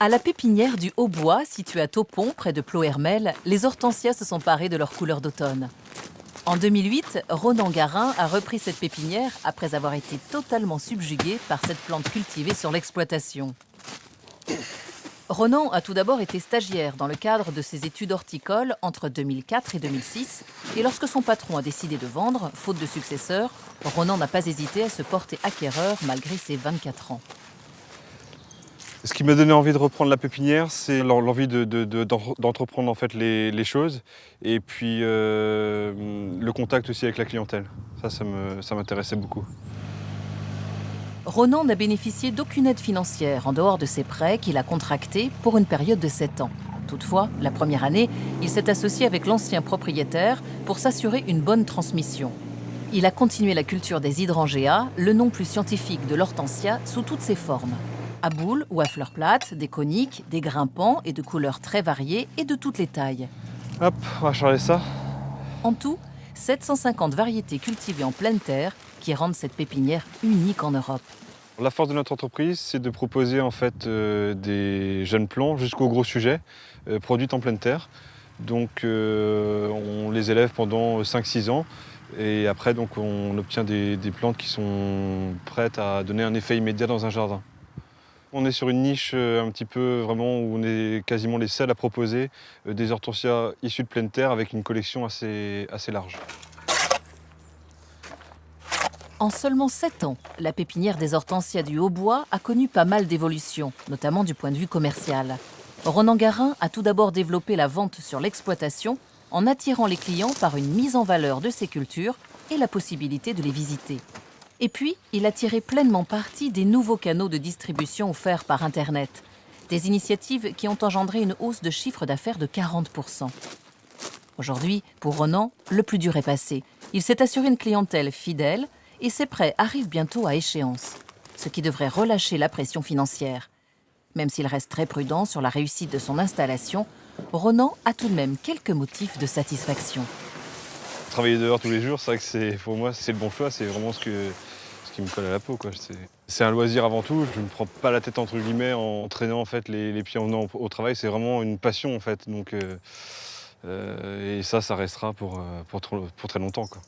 À la pépinière du Haut-Bois, située à Taupont, près de Ploërmel, les hortensias se sont parées de leur couleur d'automne. En 2008, Ronan Garin a repris cette pépinière après avoir été totalement subjugué par cette plante cultivée sur l'exploitation. Ronan a tout d'abord été stagiaire dans le cadre de ses études horticoles entre 2004 et 2006. Et lorsque son patron a décidé de vendre, faute de successeur, Ronan n'a pas hésité à se porter acquéreur malgré ses 24 ans. Ce qui m'a donné envie de reprendre la pépinière, c'est l'envie d'entreprendre en fait les choses et puis le contact aussi avec la clientèle. Ça m'intéressait beaucoup. Ronan n'a bénéficié d'aucune aide financière en dehors de ses prêts qu'il a contractés pour une période de 7 ans. Toutefois, la première année, il s'est associé avec l'ancien propriétaire pour s'assurer une bonne transmission. Il a continué la culture des hydrangeas, le nom plus scientifique de l'hortensia, sous toutes ses formes. À boules ou à fleurs plates, des coniques, des grimpants et de couleurs très variées et de toutes les tailles. Hop, on va charger ça. En tout, 750 variétés cultivées en pleine terre qui rendent cette pépinière unique en Europe. La force de notre entreprise, c'est de proposer en fait des jeunes plants jusqu'aux gros sujets produits en pleine terre. Donc on les élève pendant 5-6 ans et après donc, on obtient des plantes qui sont prêtes à donner un effet immédiat dans un jardin. On est sur une niche un petit peu vraiment où on est quasiment les seuls à proposer des hortensias issues de pleine terre avec une collection assez large. En seulement 7 ans, la pépinière des hortensias du Haut-Bois a connu pas mal d'évolutions, notamment du point de vue commercial. Ronan Garin a tout d'abord développé la vente sur l'exploitation en attirant les clients par une mise en valeur de ces cultures et la possibilité de les visiter. Et puis, il a tiré pleinement parti des nouveaux canaux de distribution offerts par Internet. Des initiatives qui ont engendré une hausse de chiffre d'affaires de 40%. Aujourd'hui, pour Ronan, le plus dur est passé. Il s'est assuré une clientèle fidèle et ses prêts arrivent bientôt à échéance, ce qui devrait relâcher la pression financière. Même s'il reste très prudent sur la réussite de son installation, Ronan a tout de même quelques motifs de satisfaction. Travailler dehors tous les jours, c'est vrai que pour moi, c'est le bon choix, c'est vraiment ce qui me colle à la peau, quoi. C'est un loisir avant tout, je ne me prends pas la tête entre guillemets en traînant en fait, les pieds en venant au travail, c'est vraiment une passion en fait. Donc, et ça restera pour très longtemps, quoi.